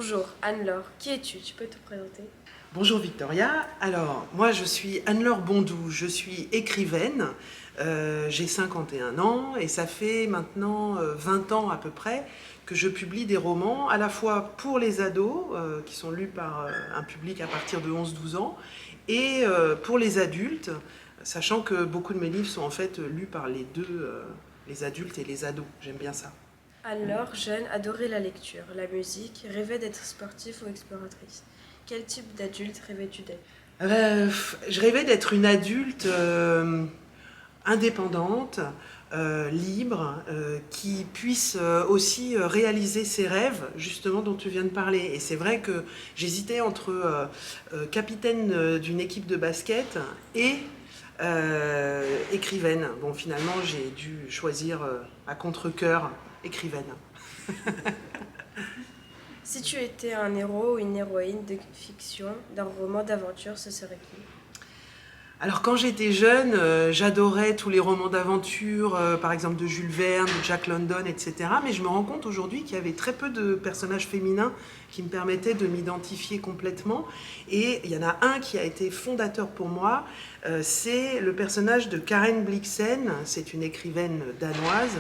Bonjour Anne-Laure, qui es-tu? Tu peux te présenter? Bonjour Victoria, alors moi je suis Anne-Laure Bondou, je suis écrivaine, j'ai 51 ans et ça fait maintenant 20 ans à peu près que je publie des romans à la fois pour les ados qui sont lus par un public à partir de 11-12 ans et pour les adultes, sachant que beaucoup de mes livres sont en fait lus par les deux, les adultes et les ados, j'aime bien ça. Anne-Laure, jeune, adorait la lecture, la musique, rêvait d'être sportive ou exploratrice. Quel type d'adulte rêvais-tu d'être? Je rêvais d'être une adulte indépendante, libre, qui puisse aussi réaliser ses rêves, justement dont tu viens de parler. Et c'est vrai que j'hésitais entre capitaine d'une équipe de basket et écrivaine. Bon, finalement, j'ai dû choisir à contre-cœur écrivaine. Si tu étais un héros ou une héroïne de fiction, d'un roman d'aventure, ce serait qui? Alors quand j'étais jeune, j'adorais tous les romans d'aventure, par exemple de Jules Verne, de Jack London, etc. Mais je me rends compte aujourd'hui qu'il y avait très peu de personnages féminins qui me permettaient de m'identifier complètement. Et il y en a un qui a été fondateur pour moi, c'est le personnage de Karen Blixen, c'est une écrivaine danoise,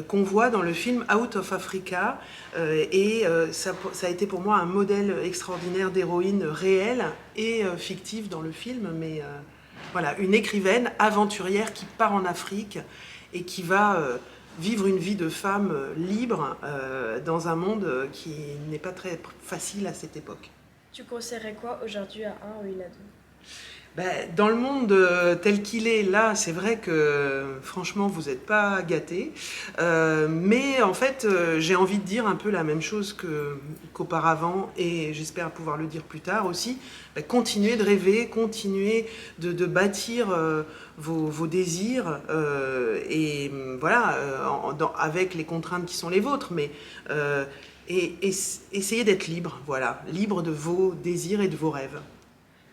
qu'on voit dans le film Out of Africa. Ça a été pour moi un modèle extraordinaire d'héroïne réelle et fictive dans le film, mais... Voilà, une écrivaine aventurière qui part en Afrique et qui va vivre une vie de femme libre dans un monde qui n'est pas très facile à cette époque. Tu conseillerais quoi aujourd'hui à un ou une ado? Dans le monde tel qu'il est là, c'est vrai que franchement vous n'êtes pas gâtés, mais en fait j'ai envie de dire un peu la même chose qu'auparavant et j'espère pouvoir le dire plus tard aussi. Continuez de rêver, continuez de bâtir vos désirs et voilà, avec les contraintes qui sont les vôtres, mais essayez d'être libre, voilà, libre de vos désirs et de vos rêves.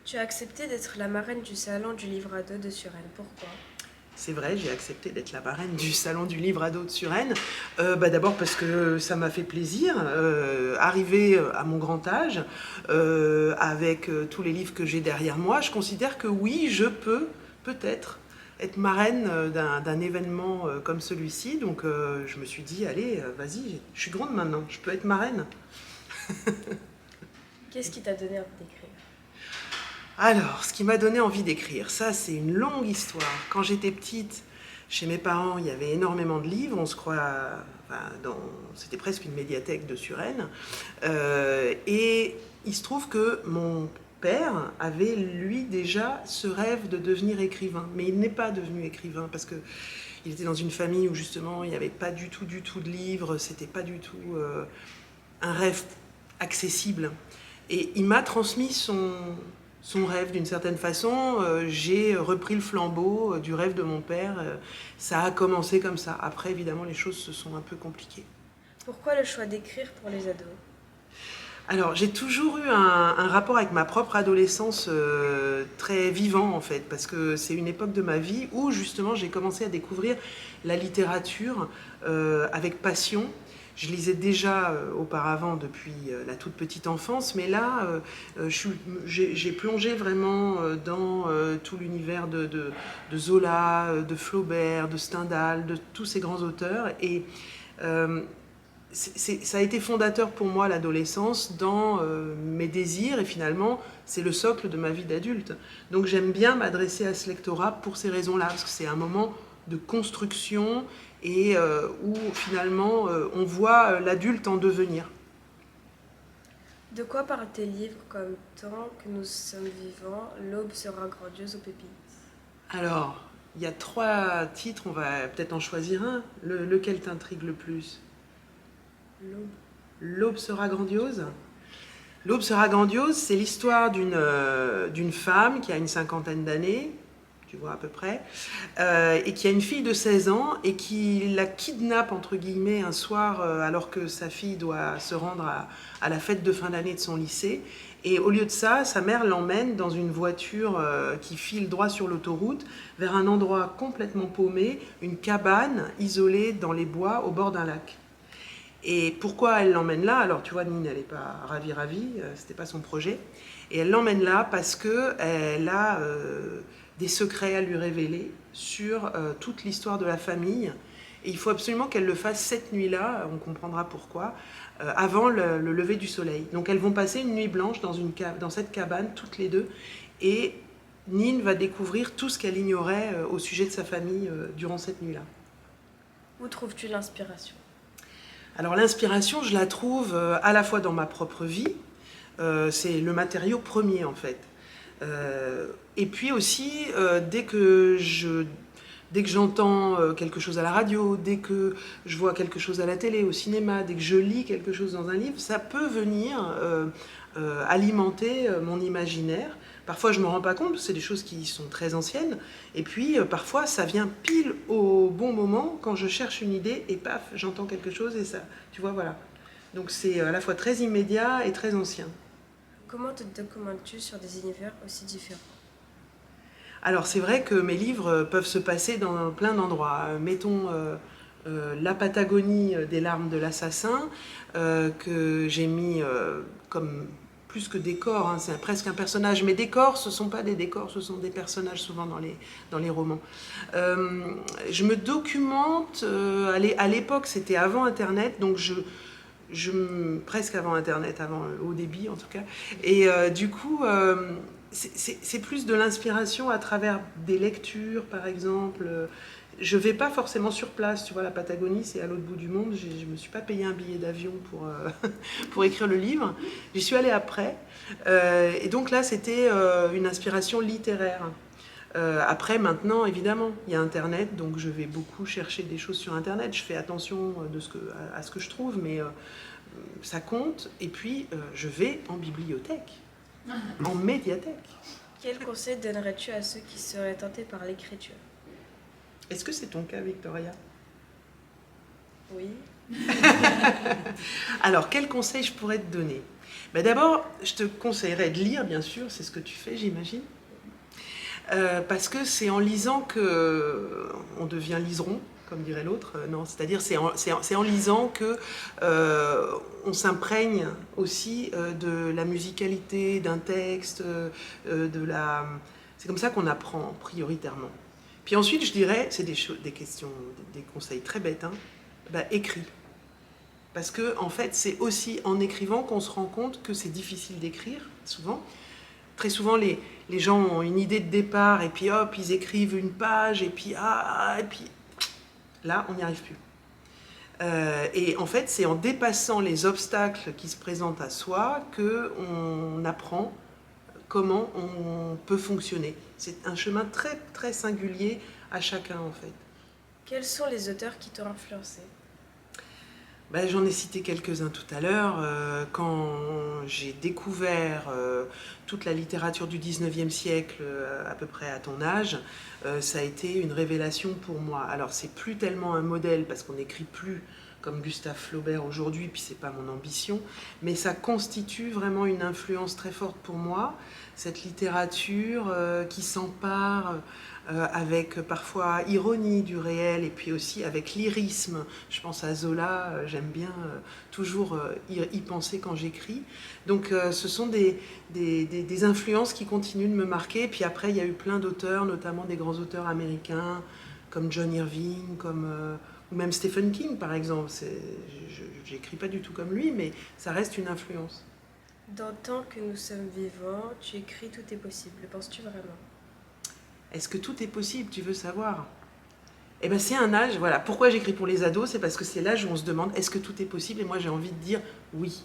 Tu as accepté d'être la marraine du salon du livre ado de Suresnes. Pourquoi? C'est vrai, j'ai accepté d'être la marraine du salon du livre ado de Suresnes. D'abord parce que ça m'a fait plaisir, arriver à mon grand âge, avec tous les livres que j'ai derrière moi, je considère que oui, je peux peut-être être marraine d'un événement comme celui-ci. Donc je me suis dit, allez, vas-y, je suis grande maintenant, je peux être marraine. Qu'est-ce qui t'a donné envie d'écrire? Alors, ce qui m'a donné envie d'écrire, ça c'est une longue histoire. Quand j'étais petite, chez mes parents, il y avait énormément de livres, on se croit, c'était presque une médiathèque de Suresnes. Et il se trouve que mon père avait lui déjà ce rêve de devenir écrivain. Mais il n'est pas devenu écrivain parce que il était dans une famille où justement il n'y avait pas du tout de livres, c'était pas du tout un rêve accessible. Et il m'a transmis son rêve d'une certaine façon. J'ai repris le flambeau du rêve de mon père. Ça a commencé comme ça. Après, évidemment, les choses se sont un peu compliquées. Pourquoi le choix d'écrire pour les ados? Alors, j'ai toujours eu un rapport avec ma propre adolescence très vivant, en fait, parce que c'est une époque de ma vie où, justement, j'ai commencé à découvrir la littérature avec passion. Je lisais déjà auparavant depuis la toute petite enfance, mais là, j'ai plongé vraiment dans tout l'univers de Zola, de Flaubert, de Stendhal, de tous ces grands auteurs. Et ça a été fondateur pour moi, l'adolescence, dans mes désirs, et finalement, c'est le socle de ma vie d'adulte. Donc j'aime bien m'adresser à ce lectorat pour ces raisons-là, parce que c'est un moment de construction et où finalement on voit l'adulte en devenir. De quoi parlent tes livres comme Tant que nous sommes vivants, L'aube sera grandiose aux pépites? Alors, il y a 3 titres, on va peut-être en choisir un. Lequel t'intrigue le plus? L'aube. L'aube sera grandiose. L'aube sera grandiose, c'est l'histoire d'une femme qui a une cinquantaine d'années, tu vois à peu près, et qui a une fille de 16 ans et qui la kidnappe entre guillemets un soir alors que sa fille doit se rendre à la fête de fin d'année de son lycée. Et au lieu de ça, sa mère l'emmène dans une voiture qui file droit sur l'autoroute vers un endroit complètement paumé, une cabane isolée dans les bois au bord d'un lac. Et pourquoi elle l'emmène là? Alors tu vois, Nine, elle n'est pas ravie, c'était pas son projet. Et elle l'emmène là parce qu'elle a des secrets à lui révéler sur toute l'histoire de la famille. Et il faut absolument qu'elle le fasse cette nuit-là, on comprendra pourquoi, avant le lever du soleil. Donc elles vont passer une nuit blanche dans cette cabane, toutes les deux. Et Nine va découvrir tout ce qu'elle ignorait au sujet de sa famille durant cette nuit-là. Où trouves-tu l'inspiration? Alors l'inspiration, je la trouve à la fois dans ma propre vie, c'est le matériau premier en fait. Et puis aussi, dès que j'entends quelque chose à la radio, dès que je vois quelque chose à la télé, au cinéma, dès que je lis quelque chose dans un livre, ça peut venir alimenter mon imaginaire. Parfois, je ne me rends pas compte, c'est des choses qui sont très anciennes. Et puis, parfois, ça vient pile au bon moment, quand je cherche une idée, et paf, j'entends quelque chose, et ça, tu vois, voilà. Donc, c'est à la fois très immédiat et très ancien. Comment te documentes-tu sur des univers aussi différents? Alors, c'est vrai que mes livres peuvent se passer dans plein d'endroits. Mettons la Patagonie des larmes de l'assassin, que j'ai mis comme plus que décor, hein, c'est presque un personnage. Mais décors, ce ne sont pas des décors, ce sont des personnages souvent dans les romans. Je me documente, à l'époque c'était avant Internet, donc presque avant Internet, avant haut débit en tout cas. Et du coup, c'est plus de l'inspiration à travers des lectures, par exemple. Je ne vais pas forcément sur place, tu vois, la Patagonie, c'est à l'autre bout du monde. Je ne me suis pas payé un billet d'avion pour écrire le livre. J'y suis allée après. Et donc là, c'était une inspiration littéraire. Après, maintenant, évidemment, il y a Internet, donc je vais beaucoup chercher des choses sur Internet. Je fais attention à ce que je trouve, mais ça compte. Et puis, je vais en bibliothèque, en médiathèque. Quel conseil donnerais-tu à ceux qui seraient tentés par l'écriture? Est-ce que c'est ton cas, Victoria? Oui. Alors, quel conseil je pourrais te donner? D'abord, je te conseillerais de lire, bien sûr, c'est ce que tu fais, j'imagine. Parce que c'est en lisant qu'on devient liseron, comme dirait l'autre. Non, c'est-à-dire c'est en lisant que on s'imprègne aussi de la musicalité d'un texte, c'est comme ça qu'on apprend prioritairement. Puis ensuite, je dirais, c'est des questions, des conseils très bêtes, hein, écris. Parce que en fait, c'est aussi en écrivant qu'on se rend compte que c'est difficile d'écrire, souvent. Très souvent, les gens ont une idée de départ, et puis hop, ils écrivent une page, et puis et puis là, on n'y arrive plus. Et en fait, c'est en dépassant les obstacles qui se présentent à soi qu'on apprend comment on peut fonctionner. C'est un chemin très, très singulier à chacun, en fait. Quels sont les auteurs qui t'ont influencé? J'en ai cité quelques-uns tout à l'heure. Quand j'ai découvert toute la littérature du 19e siècle, à peu près à ton âge, ça a été une révélation pour moi. Alors, c'est plus tellement un modèle, parce qu'on n'écrit plus comme Gustave Flaubert aujourd'hui, puis c'est pas mon ambition, mais ça constitue vraiment une influence très forte pour moi, cette littérature qui s'empare avec parfois ironie du réel et puis aussi avec lyrisme. Je pense à Zola, j'aime bien toujours y penser quand j'écris. Donc ce sont des influences qui continuent de me marquer. Puis après, il y a eu plein d'auteurs, notamment des grands auteurs américains comme John Irving, ou même Stephen King par exemple. Je n'écris pas du tout comme lui, mais ça reste une influence. Dans tant que nous sommes vivants, tu écris tout est possible. Le penses-tu vraiment? Est-ce que tout est possible, tu veux savoir? Eh bien, c'est un âge, voilà. Pourquoi j'écris pour les ados? C'est parce que c'est l'âge où on se demande est-ce que tout est possible? Et moi, j'ai envie de dire oui.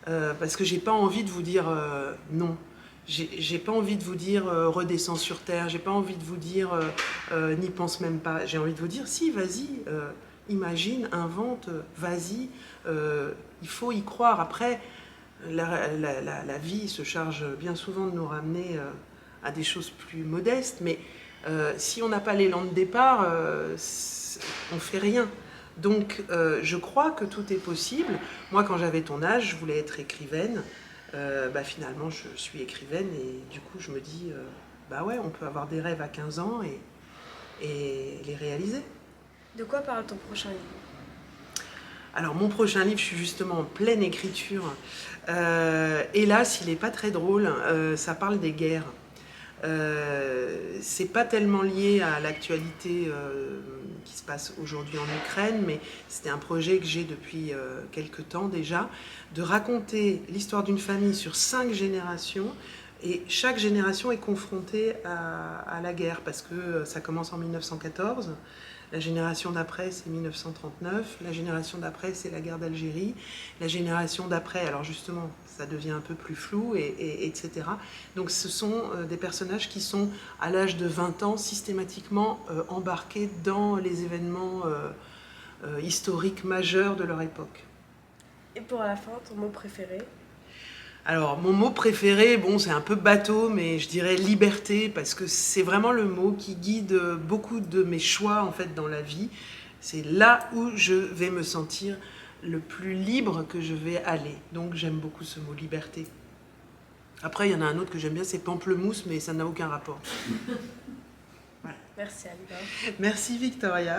Parce que j'ai pas envie de vous dire non. J'ai pas envie de vous dire redescends sur terre. J'ai pas envie de vous dire n'y pense même pas. J'ai envie de vous dire si, vas-y, imagine, invente, vas-y. Il faut y croire. Après, la vie se charge bien souvent de nous ramener à des choses plus modestes, mais si on n'a pas l'élan de départ, on fait rien. Donc je crois que tout est possible. Moi, quand j'avais ton âge, je voulais être écrivaine. Finalement, je suis écrivaine et du coup, je me dis, ouais, on peut avoir des rêves à 15 ans et les réaliser. De quoi parle ton prochain livre? Alors mon prochain livre, je suis justement en pleine écriture. Hélas, il n'est pas très drôle, ça parle des guerres. C'est pas tellement lié à l'actualité qui se passe aujourd'hui en Ukraine, mais c'était un projet que j'ai depuis quelques temps déjà, de raconter l'histoire d'une famille sur 5 générations, et chaque génération est confrontée à la guerre, parce que ça commence en 1914, la génération d'après c'est 1939, la génération d'après c'est la guerre d'Algérie, la génération d'après, alors justement ça devient un peu plus flou, etc. Donc ce sont des personnages qui sont à l'âge de 20 ans systématiquement embarqués dans les événements historiques majeurs de leur époque. Et pour la fin, ton mot préféré? Alors, mon mot préféré, bon, c'est un peu bateau, mais je dirais liberté, parce que c'est vraiment le mot qui guide beaucoup de mes choix, en fait, dans la vie. C'est là où je vais me sentir le plus libre que je vais aller. Donc, j'aime beaucoup ce mot, liberté. Après, il y en a un autre que j'aime bien, c'est pamplemousse, mais ça n'a aucun rapport. Merci, Alba. Merci, Victoria.